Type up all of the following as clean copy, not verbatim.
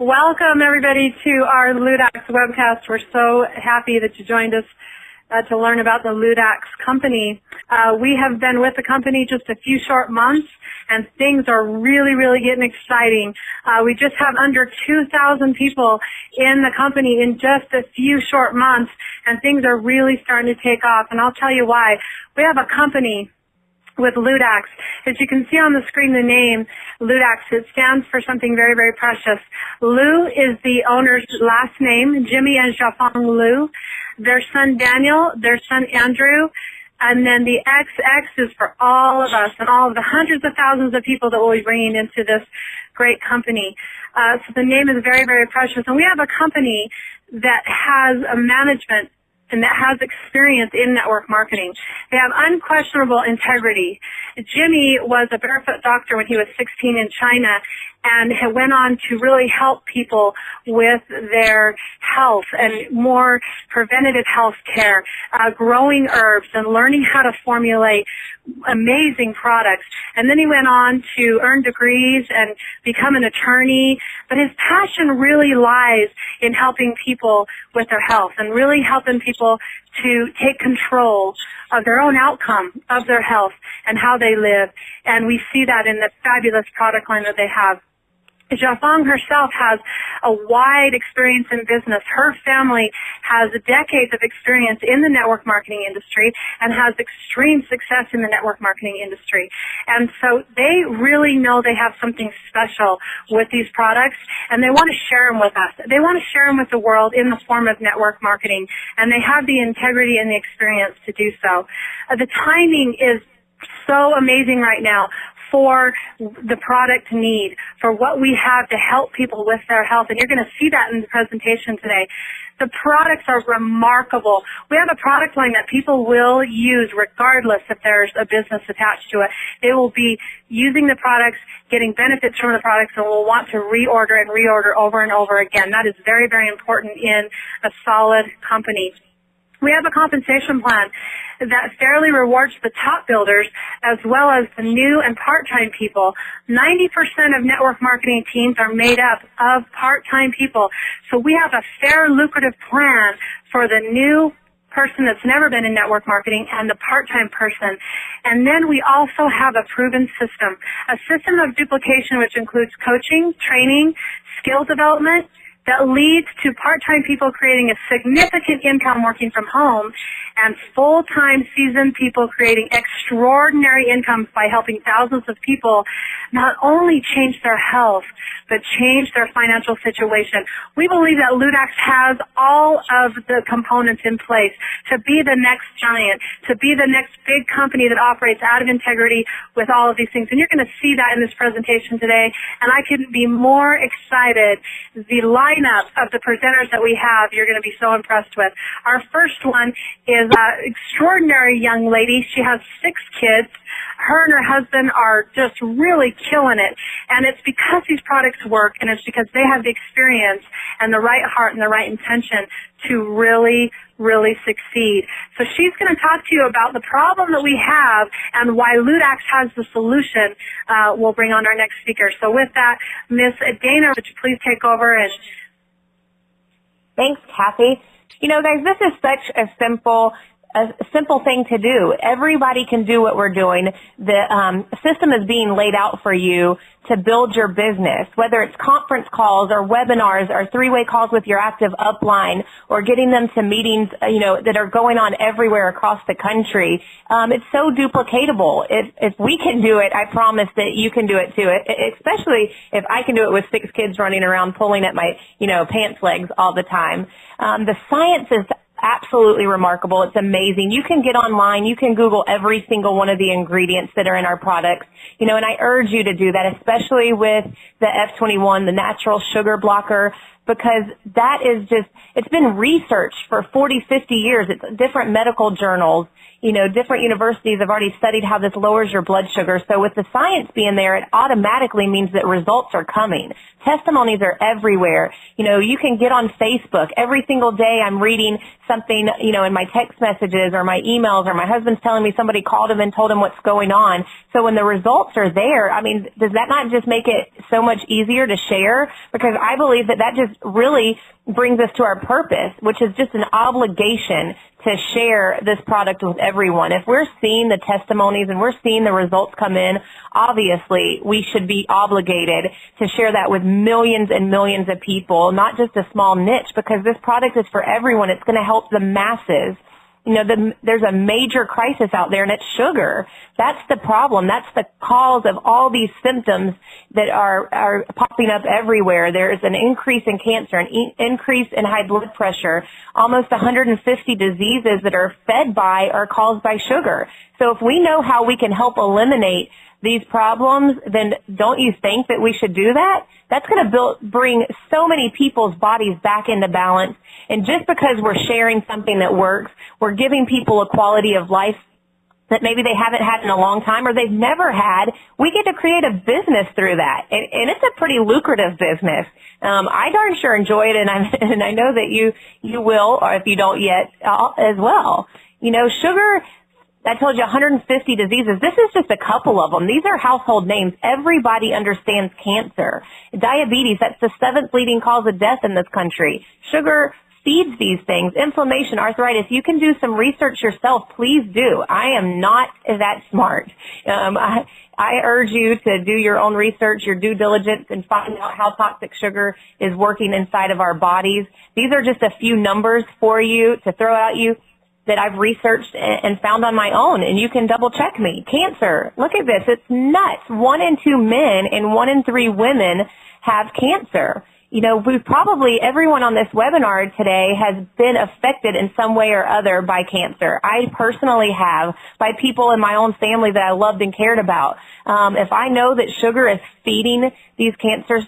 Welcome, everybody, to our Ludaxx webcast. We're so happy that you joined us to learn about the Ludaxx company. We have been with the company just a few short months, and things are really, really getting exciting. We just have under 2,000 people in the company in just a few short months, and things are really starting to take off, and I'll tell you why. We have a company with Ludaxx. As you can see on the screen, the name Ludaxx, it stands for something very, very precious. Lu is the owner's last name, Jimmy and Xiaofang Lu. Their son Daniel, their son Andrew, and then the XX is for all of us and all of the hundreds of thousands of people that we'll be bringing into this great company. So the name is very, very precious. And we have a company that has a management and that has experience in network marketing. They have unquestionable integrity. Jimmy was a barefoot doctor when he was 16 in China and went on to really help people with their health and more preventative health care, growing herbs and learning how to formulate amazing products. And then he went on to earn degrees and become an attorney. But his passion really lies in helping people with their health and really helping people to take control of their own outcome of their health and how they live. And we see that in the fabulous product line that they have. Xiaofang herself has a wide experience in business. Her family has decades of experience in the network marketing industry and has extreme success in the network marketing industry. And so they really know they have something special with these products, and they want to share them with us. They want to share them with the world in the form of network marketing, and they have the integrity and the experience to do so. The timing is so amazing right now for the product need, for what we have to help people with their health. And you're going to see that in the presentation today. The products are remarkable. We have a product line that people will use regardless if there's a business attached to it. They will be using the products, getting benefits from the products, and will want to reorder and reorder over and over again. That is very, very important in a solid company. We have a compensation plan that fairly rewards the top builders as well as the new and part-time people. 90% of network marketing teams are made up of part-time people. So we have a fair, lucrative plan for the new person that's never been in network marketing and the part-time person. And then we also have a proven system, a system of duplication which includes coaching, training, skill development, that leads to part-time people creating a significant income working from home and full-time seasoned people creating extraordinary income by helping thousands of people not only change their health, but change their financial situation. We believe that Ludaxx has all of the components in place to be the next giant, to be the next big company that operates out of integrity with all of these things. And you're going to see that in this presentation today, and I couldn't be more excited. The lineup of the presenters that we have, you're going to be so impressed with. Our first one is an extraordinary young lady. She has 6 kids. Her and her husband are just really killing it. And it's because these products work, and it's because they have the experience and the right heart and the right intention to really, really succeed. So she's going to talk to you about the problem that we have and why Ludaxx has the solution. We'll bring on our next speaker. So with that, Miss Dana, would you please take over? And thanks, Kathy. You know, guys, this is such a simple thing to do. Everybody can do what we're doing. The system is being laid out for you to build your business, whether it's conference calls or webinars or 3-way calls with your active upline or getting them to meetings, that are going on everywhere across the country. It's so duplicatable. If we can do it, I promise that you can do it too, especially if I can do it with 6 kids running around pulling at my, pants legs all the time. The science is absolutely remarkable. It's amazing. You can get online. You can Google every single one of the ingredients that are in our products. And I urge you to do that, especially with the F21, the natural sugar blocker. because that is just, it's been researched for 40, 50 years. It's different medical journals, different universities have already studied how this lowers your blood sugar. So with the science being there, it automatically means that results are coming. Testimonies are everywhere. You can get on Facebook. Every single day I'm reading something, in my text messages or my emails, or my husband's telling me somebody called him and told him what's going on. So when the results are there, does that not just make it so much easier to share? Because I believe that just really brings us to our purpose, which is just an obligation to share this product with everyone. If we're seeing the testimonies and we're seeing the results come in, obviously we should be obligated to share that with millions and millions of people, not just a small niche, because this product is for everyone. It's going to help the masses. There's a major crisis out there, and it's sugar. That's the problem. That's the cause of all these symptoms that are popping up everywhere. There's an increase in cancer, an increase in high blood pressure. Almost 150 diseases that are fed by or caused by sugar. So if we know how we can help eliminate these problems, then don't you think that we should do that? That's going to bring so many people's bodies back into balance. And just because we're sharing something that works, we're giving people a quality of life that maybe they haven't had in a long time or they've never had. We get to create a business through that. And it's a pretty lucrative business. I darn sure enjoy it, and I know that you will, or if you don't yet, as well. Sugar, I told you 150 diseases. This is just a couple of them. These are household names. Everybody understands cancer. Diabetes, that's the 7th leading cause of death in this country. Sugar feeds these things. Inflammation, arthritis. You can do some research yourself. Please do. I am not that smart. I urge you to do your own research, your due diligence, and find out how toxic sugar is working inside of our bodies. These are just a few numbers for you to throw at you that I've researched and found on my own, and you can double check me. Cancer, look at this. It's nuts. 1 in 2 men and 1 in 3 women have cancer. Everyone on this webinar today has been affected in some way or other by cancer. I personally have, by people in my own family that I loved and cared about. If I know that sugar is feeding these cancer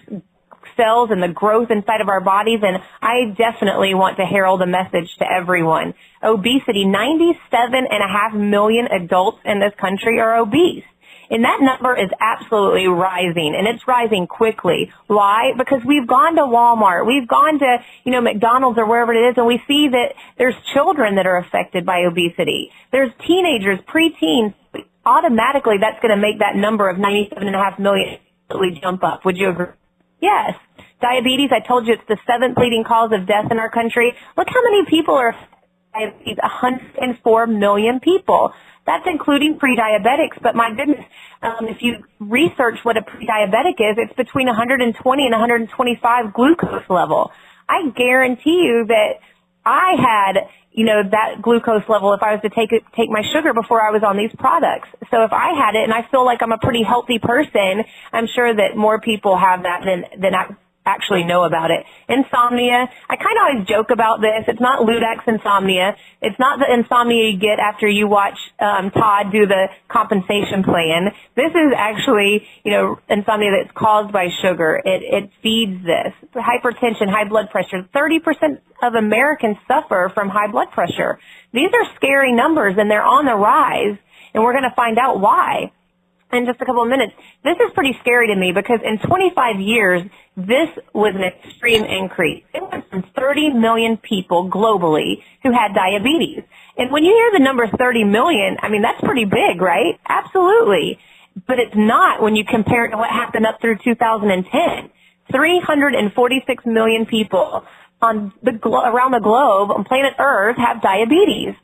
cells and the growth inside of our bodies, and I definitely want to herald a message to everyone. Obesity, 97.5 million adults in this country are obese. And that number is absolutely rising, and it's rising quickly. Why? Because we've gone to Walmart, we've gone to, McDonald's or wherever it is, and we see that there's children that are affected by obesity. There's teenagers, preteens. Automatically, that's going to make that number of 97.5 million jump up. Would you agree? Yes. Diabetes, I told you it's the 7th leading cause of death in our country. Look how many people are diabetes, 104 million people. That's including pre-diabetics, but my goodness, if you research what a pre-diabetic is, it's between 120 and 125 glucose level. I guarantee you that I had, that glucose level if I was to take my sugar before I was on these products. So if I had it and I feel like I'm a pretty healthy person, I'm sure that more people have that than I actually know about it. Insomnia, I kind of always joke about this. It's not Ludaxx insomnia. It's not the insomnia you get after you watch Todd do the compensation plan. This is actually, insomnia that's caused by sugar. It feeds this. Hypertension, high blood pressure. 30% of Americans suffer from high blood pressure. These are scary numbers, and they're on the rise, and we're going to find out why in just a couple of minutes. This is pretty scary to me because in 25 years, this was an extreme increase. It went from 30 million people globally who had diabetes. And when you hear the number 30 million, that's pretty big, right? Absolutely. But it's not when you compare it to what happened up through 2010. 346 million people around the globe on planet Earth have diabetes.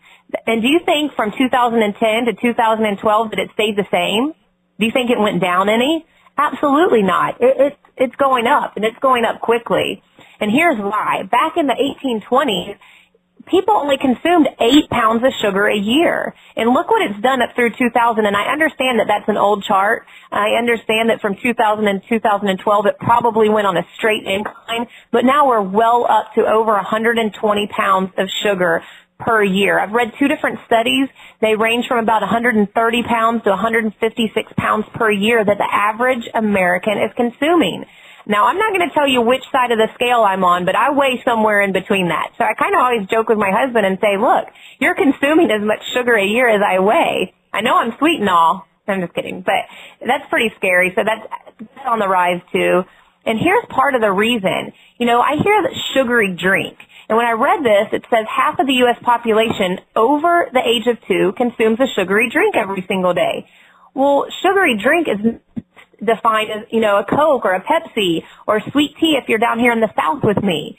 And do you think from 2010 to 2012 that it stayed the same? Do you think it went down any? Absolutely not. It's going up, and it's going up quickly. And here's why. Back in the 1820s, people only consumed 8 pounds of sugar a year. And look what it's done up through 2000. And I understand that that's an old chart. I understand that from 2000 and 2012, it probably went on a straight incline. But now we're well up to over 120 pounds of sugar per year. I've read 2 different studies. They range from about 130 pounds to 156 pounds per year that the average American is consuming. Now, I'm not going to tell you which side of the scale I'm on, but I weigh somewhere in between that. So I kind of always joke with my husband and say, look, you're consuming as much sugar a year as I weigh. I know I'm sweet and all. I'm just kidding. But that's pretty scary. So that's on the rise, too. And here's part of the reason. You know, I hear that sugary drink. And when I read this, it says half of the U.S. population over the age of 2 consumes a sugary drink every single day. Well, sugary drink is defined as, you know, a Coke or a Pepsi or sweet tea if you're down here in the South with me.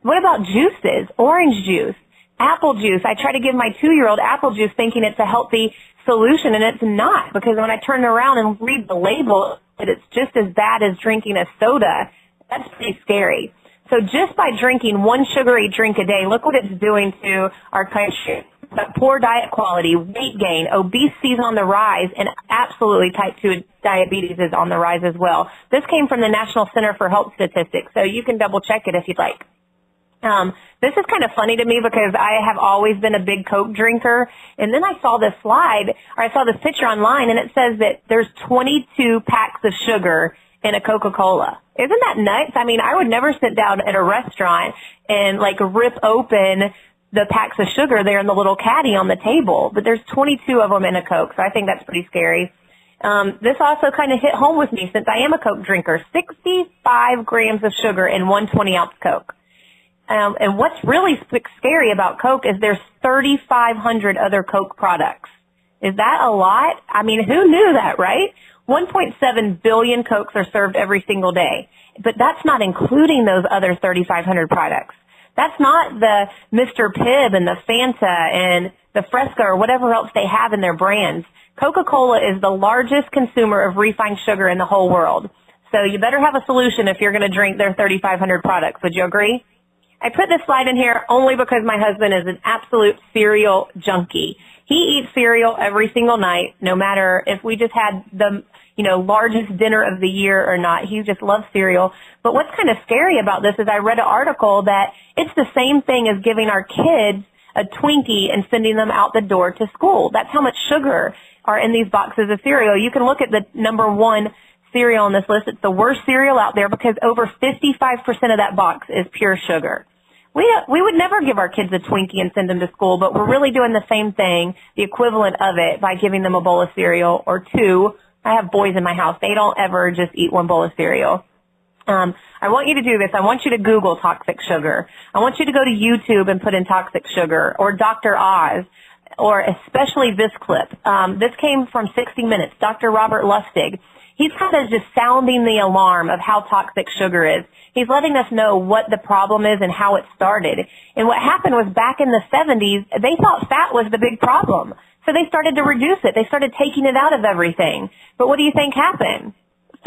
What about juices? Orange juice, apple juice. I try to give my 2-year-old apple juice thinking it's a healthy solution, and it's not, because when I turn around and read the label, it's just as bad as drinking a soda. That's pretty scary. So just by drinking one sugary drink a day, look what it's doing to our country. But poor diet quality, weight gain, obesity is on the rise, and absolutely type 2 diabetes is on the rise as well. This came from the National Center for Health Statistics, so you can double check it if you'd like. This is kind of funny to me because I have always been a big Coke drinker, and then I saw this slide, or I saw this picture online, and it says that there's 22 packs of sugar in a Coca-Cola. Isn't that nuts? I mean, I would never sit down at a restaurant and like rip open the packs of sugar there in the little caddy on the table, but there's 22 of them in a Coke, so I think that's pretty scary. This also kind of hit home with me since I am a Coke drinker. 65 grams of sugar in one 20-ounce Coke. And what's really scary about Coke is there's 3,500 other Coke products. Is that a lot? I mean, who knew that, right? 1.7 billion Cokes are served every single day, but that's not including those other 3,500 products. That's not the Mr. Pibb and the Fanta and the Fresca or whatever else they have in their brands. Coca-Cola is the largest consumer of refined sugar in the whole world. So you better have a solution if you're going to drink their 3,500 products. Would you agree? I put this slide in here only because my husband is an absolute cereal junkie. He eats cereal every single night, no matter if we just had the, you know, largest dinner of the year or not. He just loves cereal. But what's kind of scary about this is I read an article that it's the same thing as giving our kids a Twinkie and sending them out the door to school. That's how much sugar are in these boxes of cereal. You can look at the number 1 cereal on this list. It's the worst cereal out there because over 55% of that box is pure sugar. We would never give our kids a Twinkie and send them to school, but we're really doing the same thing, the equivalent of it, by giving them a bowl of cereal or 2. I have boys in my house. They don't ever just eat one bowl of cereal. I want you to do this. I want you to Google toxic sugar. I want you to go to YouTube and put in toxic sugar or Dr. Oz, or especially this clip. This came from 60 Minutes, Dr. Robert Lustig. He's kind of just sounding the alarm of how toxic sugar is. He's letting us know what the problem is and how it started. And what happened was back in the 70s, they thought fat was the big problem. So they started to reduce it. They started taking it out of everything. But what do you think happened?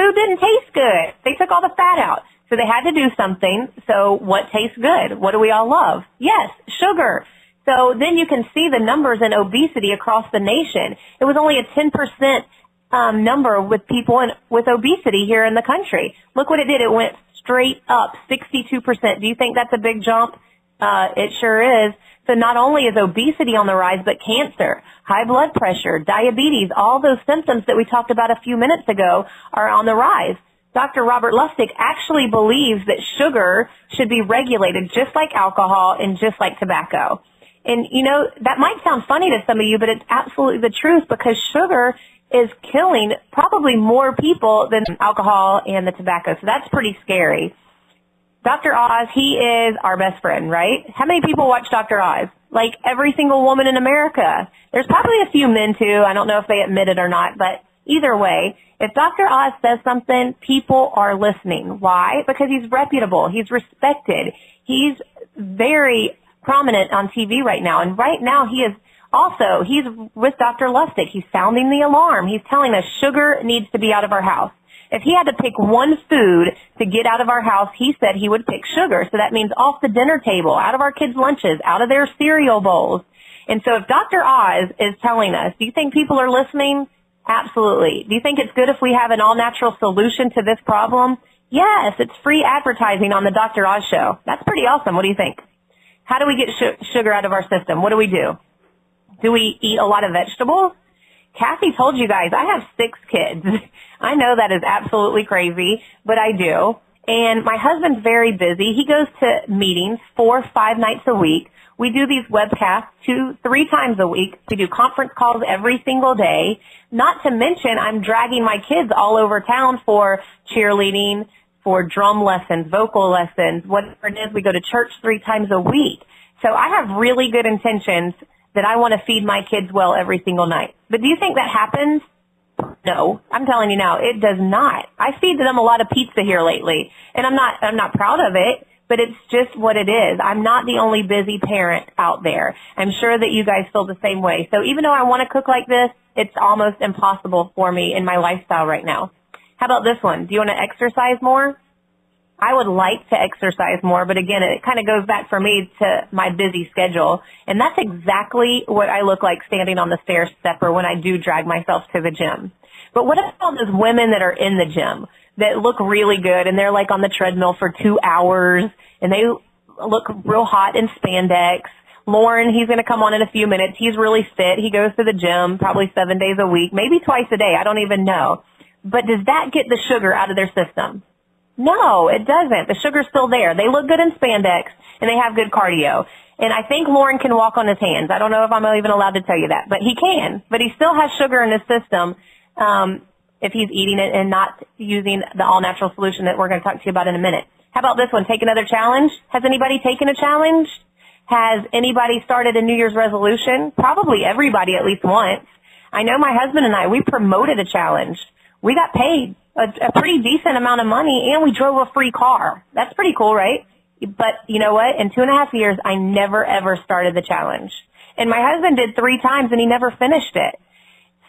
Food didn't taste good. They took all the fat out. So they had to do something. So what tastes good? What do we all love? Yes, sugar. So then you can see the numbers in obesity across the nation. It was only a 10% number with people with obesity here in the country. Look what it did. It went straight up, 62%. Do you think that's a big jump? It sure is. So not only is obesity on the rise, but cancer, high blood pressure, diabetes, all those symptoms that we talked about a few minutes ago are on the rise. Dr. Robert Lustig actually believes that sugar should be regulated just like alcohol and just like tobacco. And, you know, that might sound funny to some of you, but it's absolutely the truth because sugar is killing probably more people than alcohol and the tobacco. So that's pretty scary. Dr. Oz, he is our best friend, right? How many people watch Dr. Oz? Like every single woman in America. There's probably a few men too. I don't know if they admit it or not, but either way, if Dr. Oz says something, people are listening. Why? Because he's reputable. He's respected. He's very prominent on TV right now. And right now he's with Dr. Lustig. He's sounding the alarm. He's telling us sugar needs to be out of our house. If he had to pick one food to get out of our house, he said he would pick sugar. So that means off the dinner table, out of our kids' lunches, out of their cereal bowls. And so if Dr. Oz is telling us, do you think people are listening? Absolutely. Do you think it's good if we have an all-natural solution to this problem? Yes, it's free advertising on the Dr. Oz show. That's pretty awesome. What do you think? How do we get sugar out of our system? What do? Do we eat a lot of vegetables? Kathy told you guys, I have 6 kids. I know that is absolutely crazy, but I do. And my husband's very busy. He goes to meetings 4 or 5 nights a week. We do these webcasts 2, 3 times a week. We do conference calls every single day. Not to mention, I'm dragging my kids all over town for cheerleading, for drum lessons, vocal lessons, whatever it is. We go to church 3 times a week. So I have really good intentions that I want to feed my kids well every single night. But do you think that happens? No. I'm telling you now, it does not. I feed them a lot of pizza here lately, and I'm not proud of it, but it's just what it is. I'm not the only busy parent out there. I'm sure that you guys feel the same way. So even though I want to cook like this, it's almost impossible for me in my lifestyle right now. How about this one? Do you want to exercise more? I would like to exercise more, but again, it kind of goes back for me to my busy schedule. And that's exactly what I look like standing on the stair stepper when I do drag myself to the gym. But what about those women that are in the gym that look really good and they're like on the treadmill for 2 hours and they look real hot in spandex? Lauren, he's going to come on in a few minutes. He's really fit. He goes to the gym probably 7 days a week, maybe twice a day. I don't even know. But does that get the sugar out of their system? No, it doesn't. The sugar's still there. They look good in spandex, and they have good cardio. And I think Lauren can walk on his hands. I don't know if I'm even allowed to tell you that, but he can. But he still has sugar in his system if he's eating it and not using the all-natural solution that we're going to talk to you about in a minute. How about this one? Take another challenge? Has anybody taken a challenge? Has anybody started a New Year's resolution? Probably everybody at least once. I know my husband and I, we promoted a challenge. We got paid a pretty decent amount of money, and we drove a free car. That's pretty cool, right? But you know what? In 2.5 years, I never, ever started the challenge. And my husband did 3 times, and he never finished it.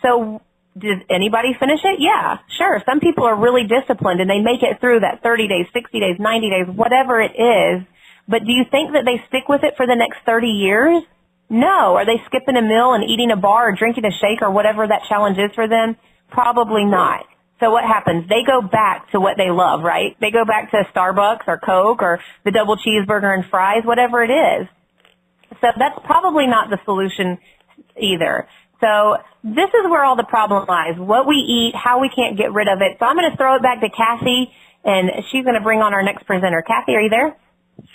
So did anybody finish it? Yeah, sure. Some people are really disciplined, and they make it through that 30 days, 60 days, 90 days, whatever it is. But do you think that they stick with it for the next 30 years? No. Are they skipping a meal and eating a bar or drinking a shake or whatever that challenge is for them? Probably not. So what happens? They go back to what they love, right? They go back to Starbucks or Coke or the double cheeseburger and fries, whatever it is. So that's probably not the solution either. So this is where all the problem lies, what we eat, how we can't get rid of it. So I'm going to throw it back to Kathy, and she's going to bring on our next presenter. Kathy, are you there?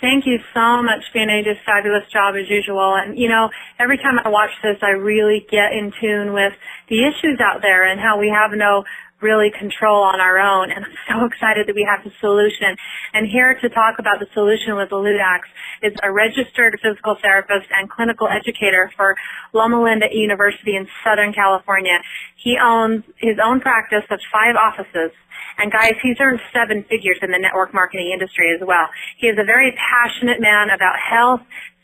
Thank you so much, Fiona. Just fabulous job as usual. And, you know, every time I watch this, I really get in tune with the issues out there and how we have no really control on our own. And I'm so excited that we have the solution. And here to talk about the solution with the Ludaxx is a registered physical therapist and clinical educator for Loma Linda University in Southern California. He owns his own practice of 5 offices. And guys, he's earned 7 figures in the network marketing industry as well. He is a very passionate man about health,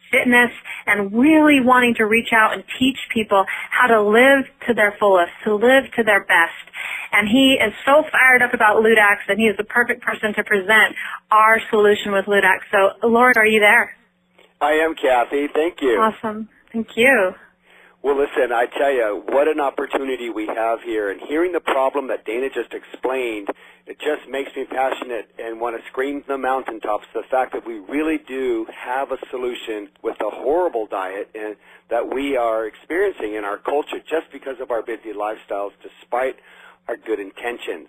fitness, and really wanting to reach out and teach people how to live to their fullest, to live to their best. And he is so fired up about Ludaxx, and he is the perfect person to present our solution with Ludaxx. So, Lauren, are you there? I am, Kathy. Thank you. Awesome. Thank you. Well, listen, I tell you, what an opportunity we have here. And hearing the problem that Dana just explained, it just makes me passionate and want to scream to the mountaintops the fact that we really do have a solution with the horrible diet and that we are experiencing in our culture just because of our busy lifestyles, despite our good intentions.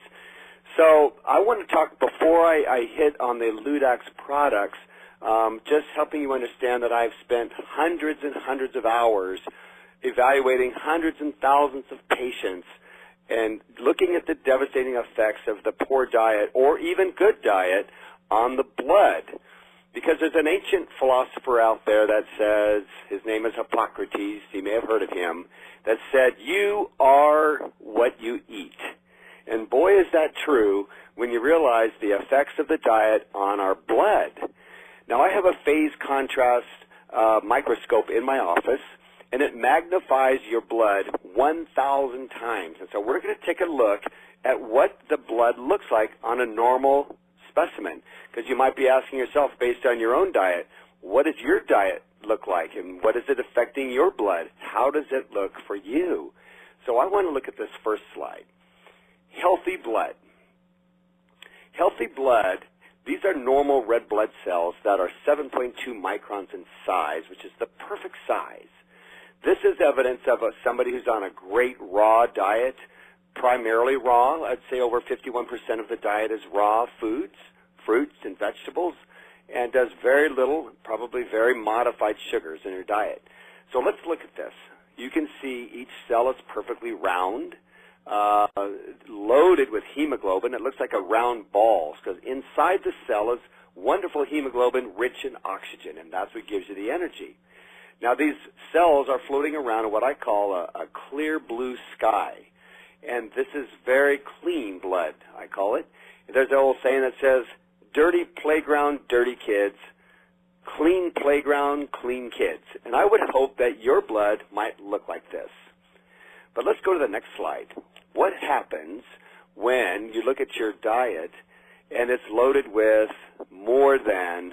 So I want to talk, before I hit on the Ludaxx products, just helping you understand that I've spent hundreds and hundreds of hours evaluating hundreds and thousands of patients and looking at the devastating effects of the poor diet or even good diet on the blood. Because there's an ancient philosopher out there that says, his name is Hippocrates, you may have heard of him, that said, you are what you eat. And boy, is that true when you realize the effects of the diet on our blood. Now, I have a phase contrast microscope in my office, and it magnifies your blood 1,000 times. And so we're going to take a look at what the blood looks like on a normal specimen. Because you might be asking yourself, based on your own diet, what does your diet look like? And what is it affecting your blood? How does it look for you? So I want to look at this first slide. Healthy blood. Healthy blood, these are normal red blood cells that are 7.2 microns in size, which is the perfect size. This is evidence of somebody who's on a great raw diet, primarily raw. I'd say over 51% of the diet is raw foods, fruits and vegetables, and does very little, probably very modified sugars in your diet. So let's look at this. You can see each cell is perfectly round, loaded with hemoglobin. It looks like a round ball because inside the cell is wonderful hemoglobin rich in oxygen, and that's what gives you the energy. Now, these cells are floating around in what I call a clear blue sky, and this is very clean blood, I call it. There's an old saying that says, dirty playground, dirty kids, clean playground, clean kids. And I would hope that your blood might look like this. But let's go to the next slide. What happens when you look at your diet and it's loaded with more than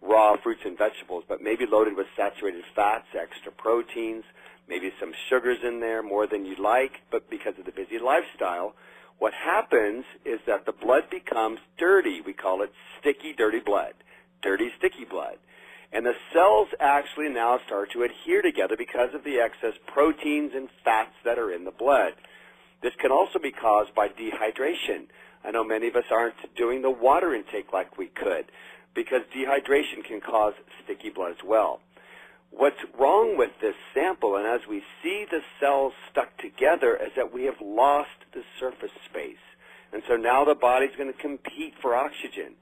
raw fruits and vegetables, but maybe loaded with saturated fats, extra proteins, maybe some sugars in there, more than you'd like, but because of the busy lifestyle, what happens is that the blood becomes dirty. We call it sticky, dirty blood, dirty, sticky blood. And the cells actually now start to adhere together because of the excess proteins and fats that are in the blood. This can also be caused by dehydration. I know many of us aren't doing the water intake like we could because dehydration can cause sticky blood as well. What's wrong with this sample, and as we see the cells stuck together, is that we have lost the surface space. And so now the body's going to compete for oxygen.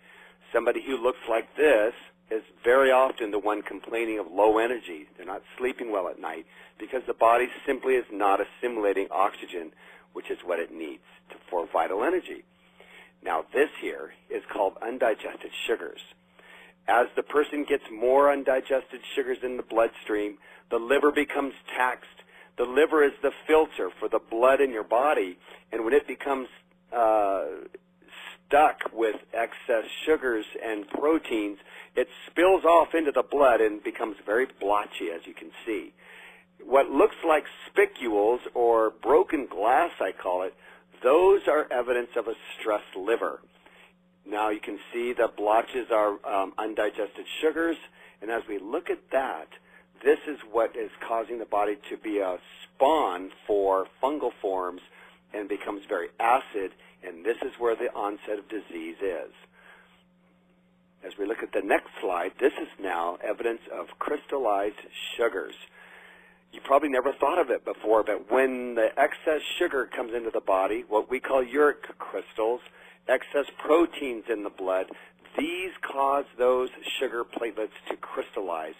Somebody who looks like this is very often the one complaining of low energy. They're not sleeping well at night because the body simply is not assimilating oxygen, which is what it needs for vital energy. Now, this here is called undigested sugars. As the person gets more undigested sugars in the bloodstream, the liver becomes taxed. The liver is the filter for the blood in your body, and when it becomes stuck with excess sugars and proteins, it spills off into the blood and becomes very blotchy, as you can see. What looks like spicules or broken glass, I call it, those are evidence of a stressed liver. Now you can see the blotches are undigested sugars, and as we look at that, this is what is causing the body to be a spawn for fungal forms and becomes very acid, and this is where the onset of disease is. As we look at the next slide, this is now evidence of crystallized sugars. You probably never thought of it before, but when the excess sugar comes into the body, what we call uric crystals, excess proteins in the blood, these cause those sugar platelets to crystallize.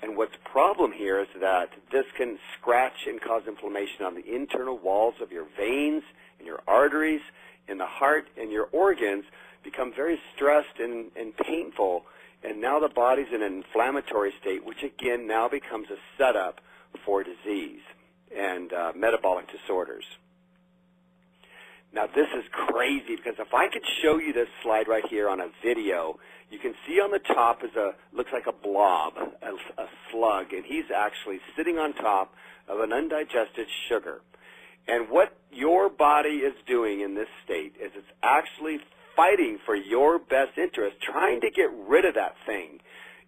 And what's the problem here is that this can scratch and cause inflammation on the internal walls of your veins and your arteries, in the heart, and your organs become very stressed and painful. And now the body's in an inflammatory state, which again now becomes a setup for disease and metabolic disorders. Now this is crazy because if I could show you this slide right here on a video, you can see on the top is looks like a blob, a slug, and he's actually sitting on top of an undigested sugar. And what your body is doing in this state is it's actually fighting for your best interest, trying to get rid of that thing.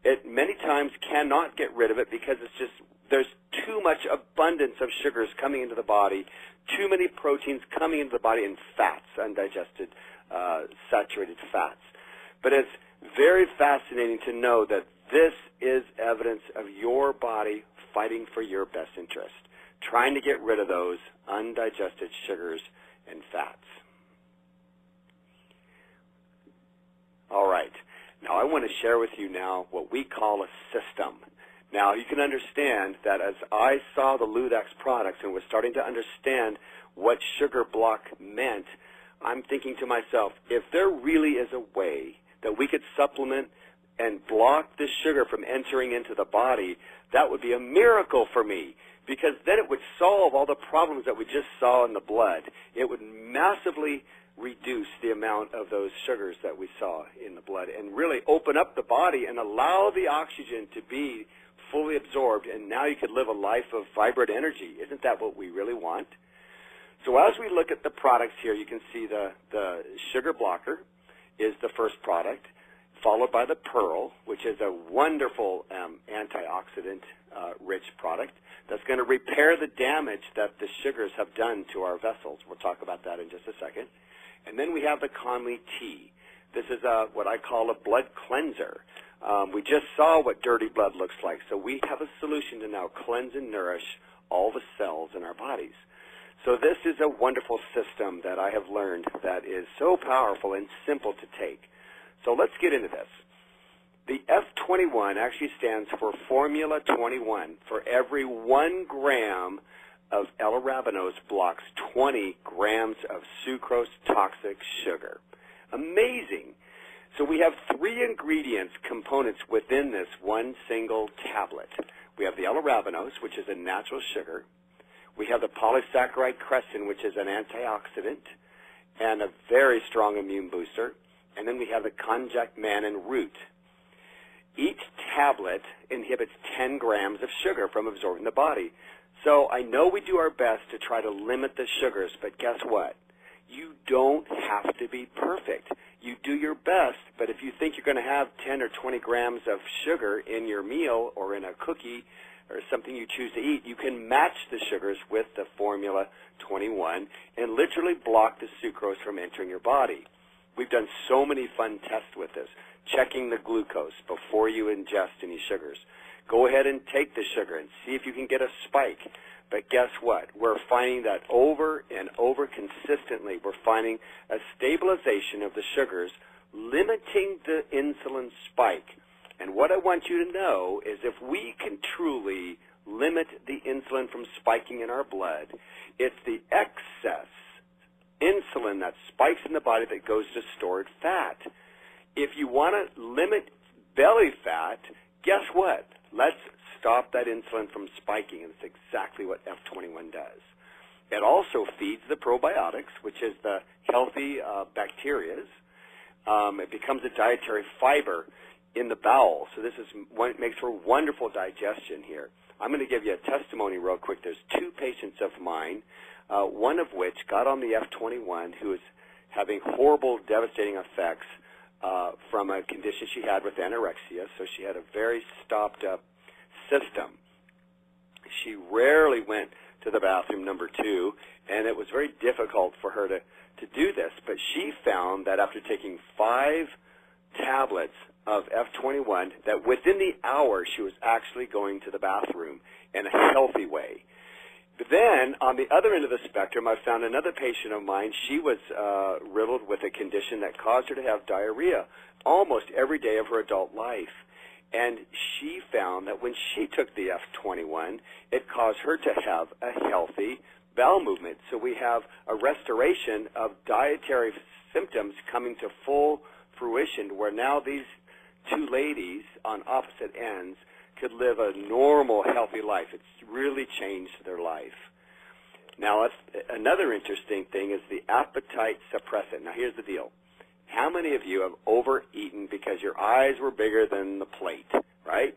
It many times cannot get rid of it because it's just there's too much abundance of sugars coming into the body, too many proteins coming into the body, and fats, undigested, saturated fats. But it's very fascinating to know that this is evidence of your body fighting for your best interest, trying to get rid of those undigested sugars and fats. All right. Now I want to share with you now what we call a system. Now, you can understand that as I saw the Ludaxx products and was starting to understand what sugar block meant, I'm thinking to myself, if there really is a way that we could supplement and block this sugar from entering into the body, that would be a miracle for me, because then it would solve all the problems that we just saw in the blood. It would massively reduce the amount of those sugars that we saw in the blood and really open up the body and allow the oxygen to be fully absorbed, and now you could live a life of vibrant energy. Isn't that what we really want? So as we look at the products here, you can see the sugar blocker is the first product, followed by the Pearl, which is a wonderful antioxidant-rich product that's going to repair the damage that the sugars have done to our vessels. We'll talk about that in just a second. And then we have the Conley Tea. This is what I call a blood cleanser. We just saw what dirty blood looks like, so we have a solution to now cleanse and nourish all the cells in our bodies. So this is a wonderful system that I have learned that is so powerful and simple to take. So let's get into this. The F21 actually stands for Formula 21. For every 1 gram of L-arabinose blocks 20 grams of sucrose toxic sugar. Amazing. So we have 3 ingredients, components within this one single tablet. We have the L-arabinose, which is a natural sugar. We have the polysaccharide crescin, which is an antioxidant and a very strong immune booster. And then we have the konjac mannan root. Each tablet inhibits 10 grams of sugar from absorbing the body. So I know we do our best to try to limit the sugars, but guess what? You don't have to be perfect. You do your best, but if you think you're going to have 10 or 20 grams of sugar in your meal or in a cookie or something you choose to eat, you can match the sugars with the Formula 21 and literally block the sucrose from entering your body. We've done so many fun tests with this, checking the glucose before you ingest any sugars. Go ahead and take the sugar and see if you can get a spike. But guess what? We're finding that over and over consistently, we're finding a stabilization of the sugars, limiting the insulin spike. And what I want you to know is if we can truly limit the insulin from spiking in our blood, it's the excess insulin that spikes in the body that goes to stored fat. If you want to limit belly fat, guess what? Let's stop that insulin from spiking, and it's exactly what F21 does. It also feeds the probiotics, which is the healthy bacteria. It becomes a dietary fiber in the bowel, so this is what makes for wonderful digestion here. I'm going to give you a testimony real quick. There's 2 patients of mine, one of which got on the F21 who is having horrible, devastating effects from a condition she had with anorexia, so she had a very stopped-up system. She rarely went to the bathroom, number 2, and it was very difficult for her to do this, but she found that after taking 5 tablets of F21, that within the hour she was actually going to the bathroom in a healthy way. But then, on the other end of the spectrum, I found another patient of mine. She was riddled with a condition that caused her to have diarrhea almost every day of her adult life. And she found that when she took the F21, it caused her to have a healthy bowel movement. So we have a restoration of dietary symptoms coming to full fruition, where now these 2 ladies on opposite ends could live a normal, healthy life. It's really changed their life. Now, another interesting thing is the appetite suppressant. Now, here's the deal. How many of you have overeaten because your eyes were bigger than the plate, right?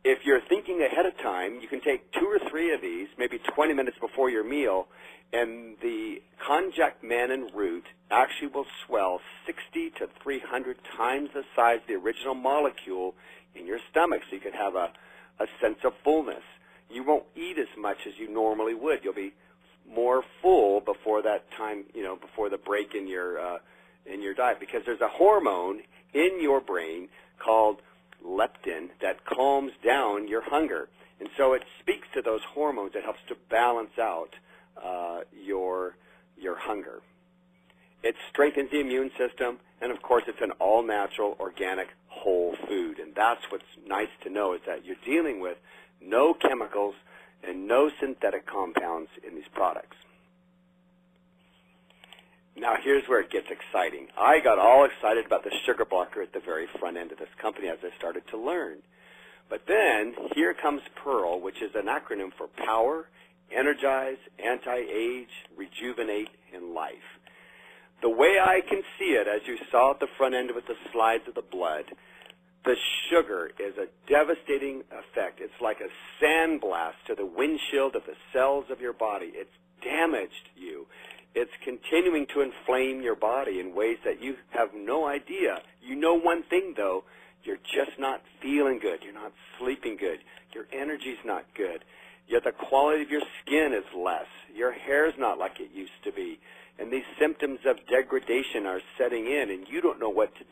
If you're thinking ahead of time, you can take 2 or 3 of these, maybe 20 minutes before your meal, and the konjac mannan root actually will swell 60 to 300 times the size of the original molecule in your stomach, so you can have a sense of fullness. You won't eat as much as you normally would. You'll be more full before that time, before the break in your diet, because there's a hormone in your brain called leptin that calms down your hunger. And so it speaks to those hormones. It helps to balance out your hunger. It strengthens the immune system, and of course it's an all-natural, organic, whole food. And that's what's nice to know, is that you're dealing with no chemicals and no synthetic compounds in these products. Now here's where it gets exciting. I got all excited about the sugar blocker at the very front end of this company as I started to learn. But then here comes PEARL, which is an acronym for Power, Energize, Anti-Age, Rejuvenate, and Life. The way I can see it, as you saw at the front end with the slides of the blood, the sugar is a devastating effect. It's like a sandblast to the windshield of the cells of your body. It's damaged you. It's continuing to inflame your body in ways that you have no idea. You know one thing, though. You're just not feeling good. You're not sleeping good. Your energy's not good. Yet the quality of your skin is less. Your hair's not like it used to be. And these symptoms of degradation are setting in, and you don't know what to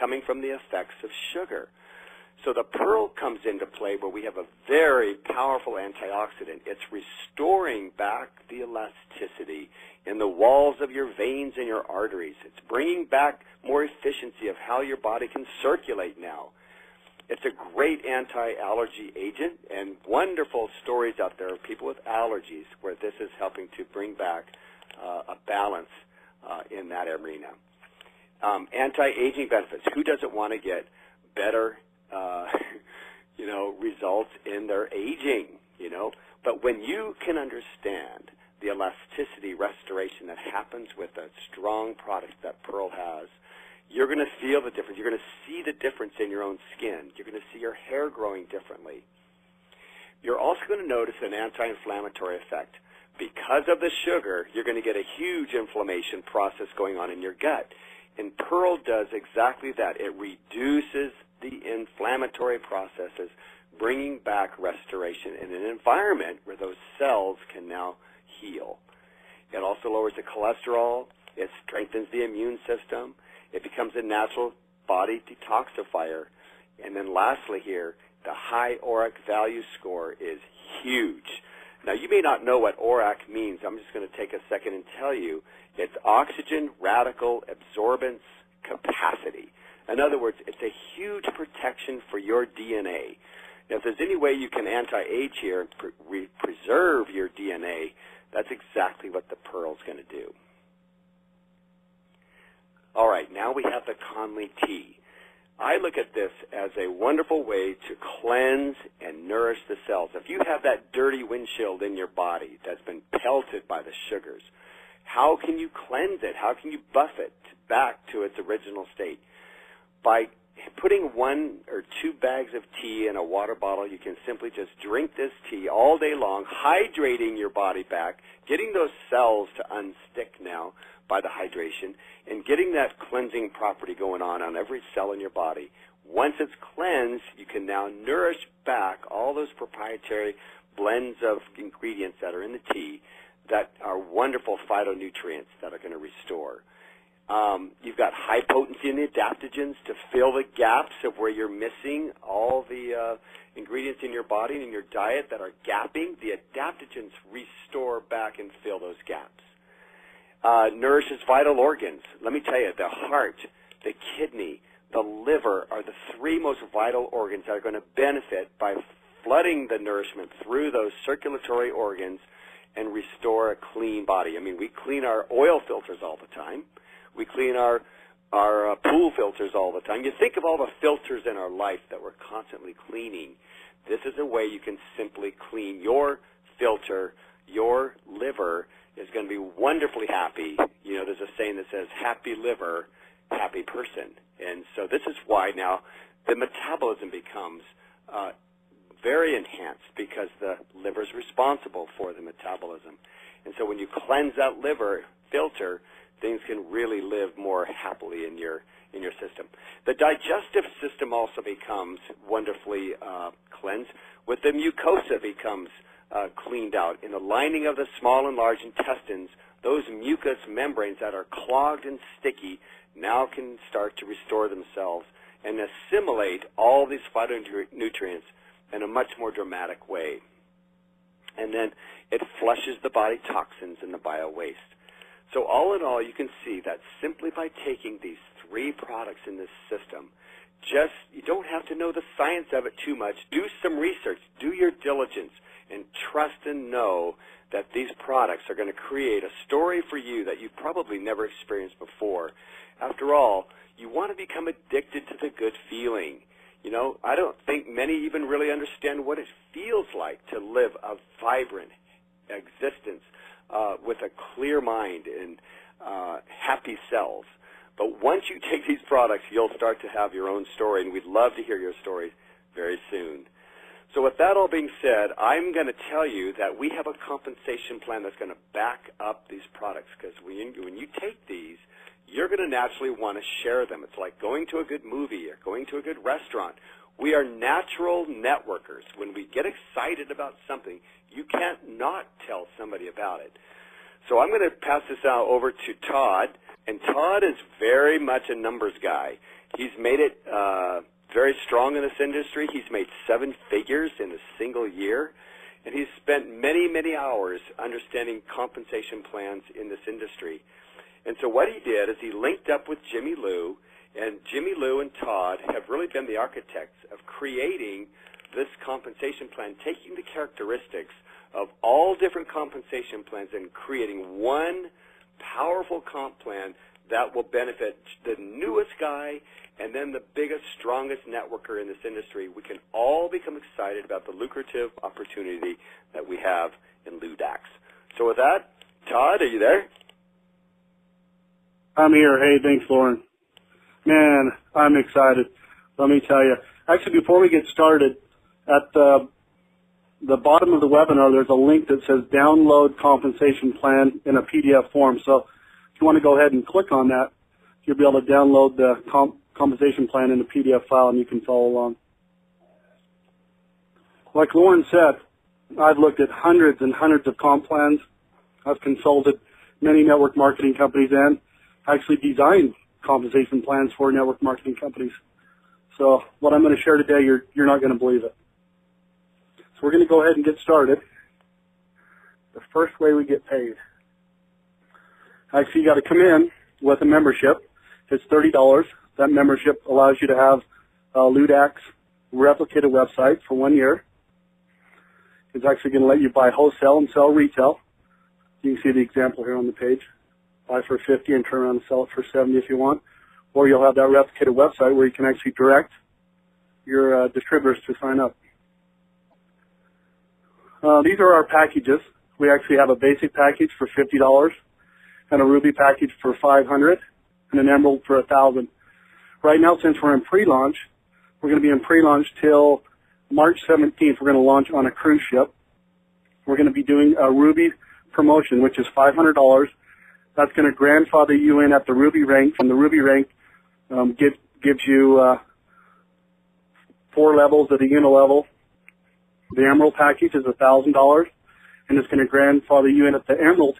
coming from the effects of sugar. So the pearl comes into play where we have a very powerful antioxidant. It's restoring back the elasticity in the walls of your veins and your arteries. It's bringing back more efficiency of how your body can circulate now. It's a great anti-allergy agent, and wonderful stories out there of people with allergies where this is helping to bring back a balance in that arena. Anti-aging benefits. Who doesn't want to get better results in their aging, But when you can understand the elasticity restoration that happens with a strong product that Pearl has, you're going to feel the difference. You're going to see the difference in your own skin. You're going to see your hair growing differently. You're also going to notice an anti-inflammatory effect. Because of the sugar, you're going to get a huge inflammation process going on in your gut. And Pearl does exactly that. It reduces the inflammatory processes, bringing back restoration in an environment where those cells can now heal. It also lowers the cholesterol. It strengthens the immune system. It becomes a natural body detoxifier. And then lastly here, the high ORAC value score is huge. Now, you may not know what ORAC means. I'm just going to take a second and tell you. It's oxygen radical absorbance capacity. In other words, it's a huge protection for your DNA. Now, if there's any way you can anti-age here and preserve your DNA, that's exactly what the Pearl's going to do. All right, now we have the Conley tea. I look at this as a wonderful way to cleanse and nourish the cells. If you have that dirty windshield in your body that's been pelted by the sugars, how can you cleanse it? How can you buff it back to its original state? By putting 1 or 2 bags of tea in a water bottle, you can simply just drink this tea all day long, hydrating your body back, getting those cells to unstick now by the hydration, and getting that cleansing property going on every cell in your body. Once it's cleansed, you can now nourish back all those proprietary blends of ingredients that are in the tea that are wonderful phytonutrients that are going to restore. You've got high potency in the adaptogens to fill the gaps of where you're missing all the ingredients in your body and in your diet that are gapping. The adaptogens restore back and fill those gaps. Nourishes vital organs. Let me tell you, the heart, the kidney, the liver are the 3 most vital organs that are going to benefit by flooding the nourishment through those circulatory organs and restore a clean body. I mean, we clean our oil filters all the time. We clean our pool filters all the time. You think of all the filters in our life that we're constantly cleaning. This is a way you can simply clean your filter. Your liver is going to be wonderfully happy. There's a saying that says, happy liver, happy person. And so this is why now the metabolism becomes very enhanced because the liver is responsible for the metabolism. And so when you cleanse that liver filter, things can really live more happily in your system. The digestive system also becomes wonderfully cleansed. With the mucosa becomes cleaned out. In the lining of the small and large intestines, those mucous membranes that are clogged and sticky now can start to restore themselves and assimilate all these phytonutrients in a much more dramatic way. And then it flushes the body toxins and the bio-waste. So all in all, you can see that simply by taking these 3 products in this system, you don't have to know the science of it too much. Do some research. Do your diligence. And trust and know that these products are going to create a story for you that you've probably never experienced before. After all, you want to become addicted to the good feeling. I don't think many even really understand what it feels like to live a vibrant existence with a clear mind and happy cells. But once you take these products, you'll start to have your own story, and we'd love to hear your story very soon. So with that all being said, I'm going to tell you that we have a compensation plan that's going to back up these products, because when you take these, you're going to naturally want to share them. It's like going to a good movie or going to a good restaurant. We are natural networkers. When we get excited about something, you can't not tell somebody about it. So I'm going to pass this out over to Todd, and Todd is very much a numbers guy. He's made it very strong in this industry. He's made 7 figures in a single year, and he's spent many, many hours understanding compensation plans in this industry. And so what he did is he linked up with Jimmy Lou, and Jimmy Lou and Todd have really been the architects of creating this compensation plan, taking the characteristics of all different compensation plans and creating one powerful comp plan that will benefit the newest guy and then the biggest, strongest networker in this industry. We can all become excited about the lucrative opportunity that we have in Ludaxx. So with that, Todd, are you there? I'm here. Hey, thanks, Lauren. Man, I'm excited. Let me tell you. Actually, before we get started, at the bottom of the webinar, there's a link that says download compensation plan in a PDF form. So if you want to go ahead and click on that, you'll be able to download the compensation plan in a PDF file, and you can follow along. Like Lauren said, I've looked at hundreds and hundreds of comp plans. I've consulted many network marketing companies and actually designed compensation plans for network marketing companies. So what I'm going to share today, you're not going to believe it. So we're going to go ahead and get started. The first way we get paid. Actually, you got to come in with a membership. It's $30. That membership allows you to have a Ludaxx replicated website for 1 year. It's actually going to let you buy wholesale and sell retail. You can see the example here on the page. Buy for $50 and turn around and sell it for $70 if you want. Or you'll have that replicated website where you can actually direct your distributors to sign up. These are our packages. We actually have a basic package for $50 and a Ruby package for $500 and an Emerald for $1,000. Right now, since we're in pre-launch, we're going to be in pre-launch till March 17th. We're going to launch on a cruise ship. We're going to be doing a Ruby promotion, which is $500. That's going to grandfather you in at the Ruby rank, and the Ruby rank gives you 4 levels at the Uno level. The Emerald package is $1,000, and it's going to grandfather you in at the Emerald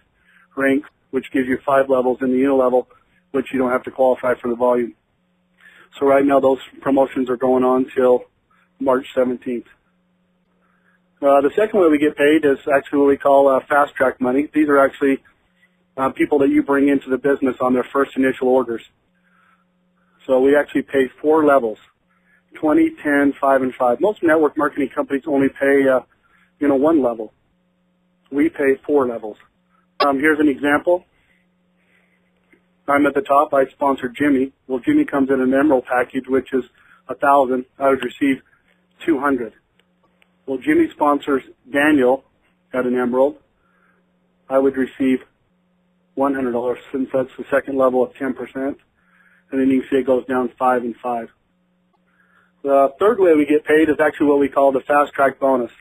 rank, which gives you 5 levels in the Uno level, which you don't have to qualify for the volume. So right now those promotions are going on till March 17th. The second way we get paid is actually what we call fast track money. These are actually people that you bring into the business on their first initial orders. So we actually pay 4 levels, 20, 10, 5, and 5. Most network marketing companies only pay, 1 level. We pay 4 levels. Here's an example. I'm at the top. I sponsor Jimmy. Well, Jimmy comes in an Emerald package, which is $1,000. I would receive $200. Well, Jimmy sponsors Daniel at an Emerald. I would receive $100 since that's the second level of 10%. And then you can see it goes down 5 and 5. The third way we get paid is actually what we call the fast track bonus.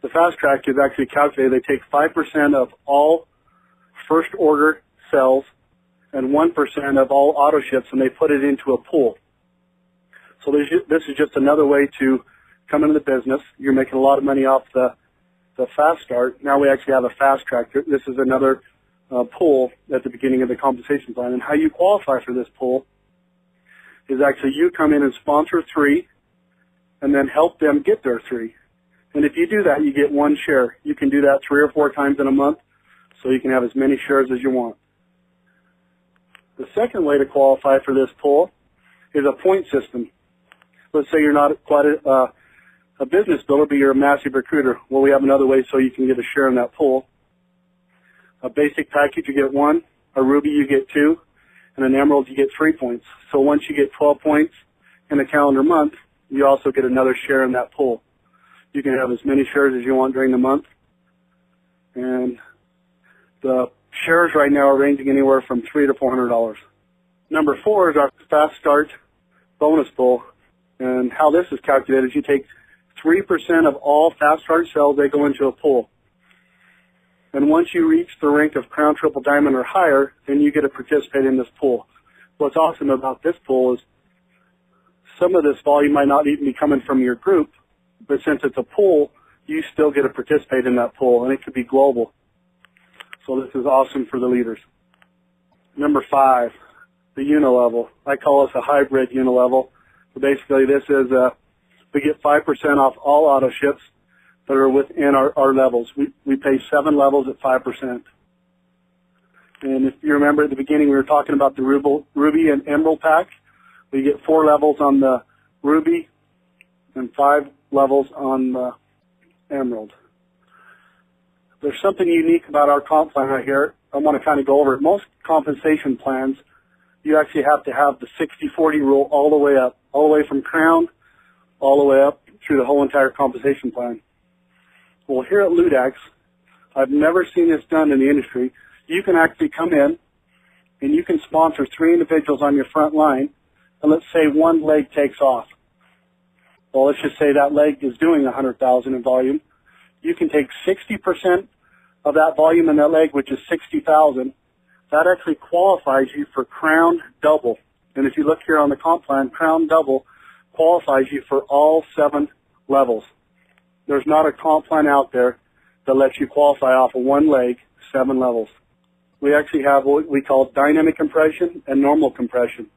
The fast track is actually calculated. They take 5% of all first order sales and 1% of all auto ships, and they put it into a pool. So this is just another way to come into the business. You're making a lot of money off the fast start. Now we actually have a fast track. This is another pool at the beginning of the compensation plan. And how you qualify for this pool is actually you come in and sponsor 3 and then help them get their 3. And if you do that, you get 1 share. You can do that 3 or 4 times in a month, so you can have as many shares as you want. The second way to qualify for this pool is a point system. Let's say you're not quite a business builder, but you're a massive recruiter. Well, we have another way so you can get a share in that pool. A basic package, you get 1. A Ruby, you get 2. And an Emerald, you get 3 points. So once you get 12 points in a calendar month, you also get another share in that pool. You can have as many shares as you want during the month. And the shares right now are ranging anywhere from $300 to $400. Number 4 is our fast start bonus pool. And how this is calculated is you take 3% of all fast start sales, they go into a pool. And once you reach the rank of Crown, Triple, Diamond, or higher, then you get to participate in this pool. What's awesome about this pool is some of this volume might not even be coming from your group, but since it's a pool, you still get to participate in that pool, and it could be global. So this is awesome for the leaders. Number 5, the unilevel. I call this a hybrid unilevel. So basically this is, we get 5% off all auto ships that are within our levels. We pay 7 levels at 5%. And if you remember at the beginning we were talking about the Ruby and Emerald pack. We get 4 levels on the Ruby and 5 levels on the Emerald. There's something unique about our comp plan right here. I want to kind of go over it. Most compensation plans, you actually have to have the 60-40 rule all the way up, all the way from Crown, all the way up through the whole entire compensation plan. Well, here at Ludaxx, I've never seen this done in the industry. You can actually come in and you can sponsor 3 individuals on your front line, and let's say one leg takes off. Well, let's just say that leg is doing 100,000 in volume. You can take 60% of that volume in that leg, which is 60,000. That actually qualifies you for Crown Double. And if you look here on the comp plan, Crown Double qualifies you for all 7 levels. There's not a comp plan out there that lets you qualify off of one leg, 7 levels. We actually have what we call dynamic compression and normal compression.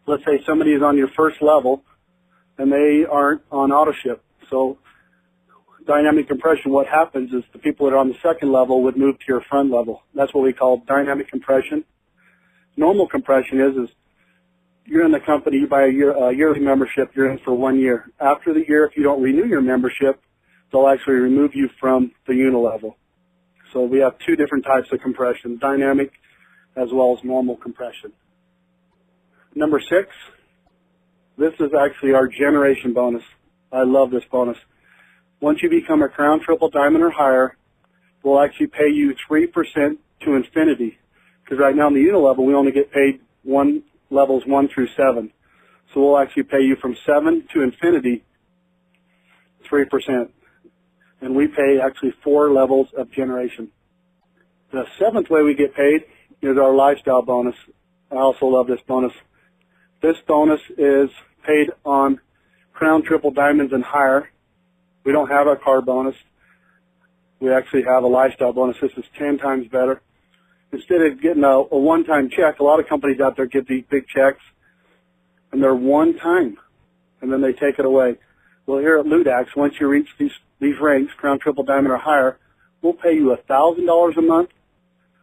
Let's say somebody is on your first level and they aren't on auto ship. So dynamic compression, what happens is the people that are on the second level would move to your front level. That's what we call dynamic compression. Normal compression is you're in the company, you buy a yearly membership, you're in for 1 year. After the year, if you don't renew your membership, they'll actually remove you from the unilevel. So we have 2 different types of compression, dynamic as well as normal compression. Number 6, this is actually our generation bonus. I love this bonus. Once you become a Crown, Triple, Diamond, or higher, we'll actually pay you 3% to infinity. Because right now in the unilevel, we only get paid levels 1 through 7. So we'll actually pay you from 7 to infinity 3%. And we pay actually 4 levels of generation. The 7th way we get paid is our lifestyle bonus. I also love this bonus. This bonus is paid on Crown, Triple, Diamonds, and higher. We don't have a car bonus. We actually have a lifestyle bonus. This is 10 times better. Instead of getting a one-time check, a lot of companies out there give these big checks, and they're one time, and then they take it away. Well, here at Ludaxx, once you reach these ranks, Crown, Triple, Diamond, or higher, we'll pay you $1,000 a month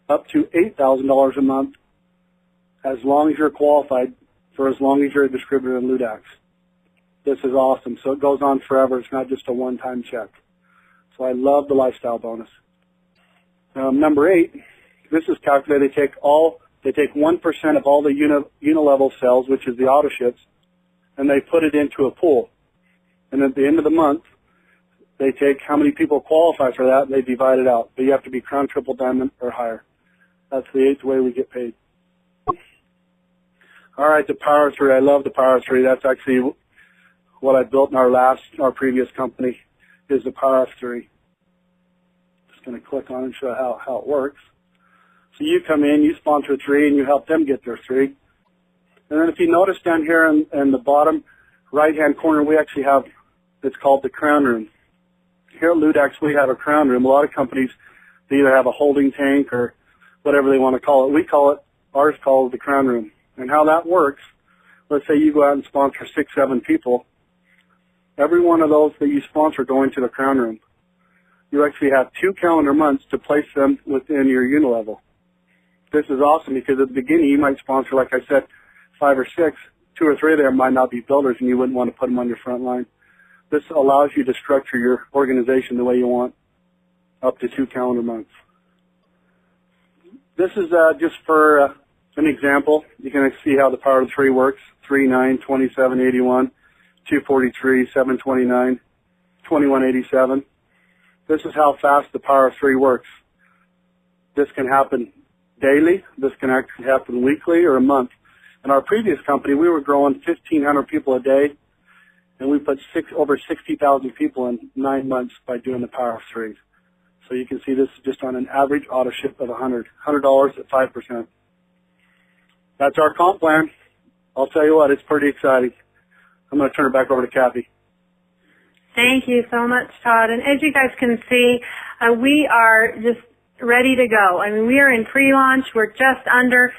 up to $8,000 a month as long as you're qualified for as long as you're a distributor in Ludaxx. This is awesome. So it goes on forever. It's not just a one-time check. So I love the lifestyle bonus. Number 8, this is calculated. They take 1% of all the unilevel sales, which is the auto ships, and they put it into a pool. And at the end of the month, they take how many people qualify for that, and they divide it out. But you have to be Crown, Triple, Diamond, or higher. That's the 8th way we get paid. All right, the Power 3. I love the Power 3. That's actually what I built in our previous company, is the Power of 3. Just going to click on it and show how it works. So you come in, you sponsor 3, and you help them get their 3. And then if you notice down here in the bottom right-hand corner, we actually have, it's called the Crown Room. Here at Ludaxx, we have a Crown Room. A lot of companies, they either have a holding tank or whatever they want to call it. We call it, ours called the Crown Room. And how that works, let's say you go out and sponsor 6, 7 people. Every one of those that you sponsor go into the Crown Room. You actually have 2 calendar months to place them within your unilevel. This is awesome because at the beginning you might sponsor, like I said, 5 or 6. 2 or 3 of them might not be builders and you wouldn't want to put them on your front line. This allows you to structure your organization the way you want, up to 2 calendar months. This is just for an example. You can see how the Power of 3 works. 3, 9, 27, 81, 243, 729, 2187. This is how fast the Power of 3 works. This can happen daily. This can actually happen weekly or a month. In our previous company, we were growing 1,500 people a day, and we put over 60,000 people in 9 months by doing the Power of 3. So you can see this is just on an average auto ship of $100 at 5%. That's our comp plan. I'll tell you what, it's pretty exciting. I'm going to turn it back over to Kathy. Thank you so much, Todd. And as you guys can see, we are just ready to go. I mean, we are in pre-launch. We're just under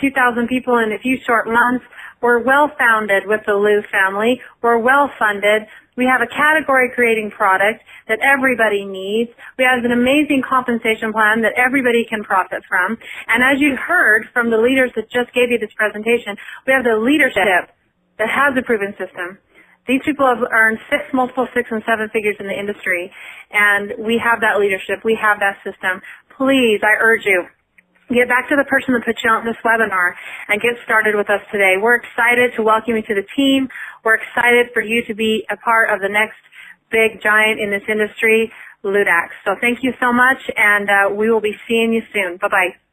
2,000 people in a few short months. We're well-founded with the Lu family. We're well-funded. We have a category-creating product that everybody needs. We have an amazing compensation plan that everybody can profit from. And as you heard from the leaders that just gave you this presentation, we have the leadership that has a proven system. These people have earned multiple six and seven figures in the industry, and we have that leadership. We have that system. Please, I urge you, get back to the person that put you on this webinar and get started with us today. We're excited to welcome you to the team. We're excited for you to be a part of the next big giant in this industry, Ludaxx. So thank you so much, and we will be seeing you soon. Bye-bye.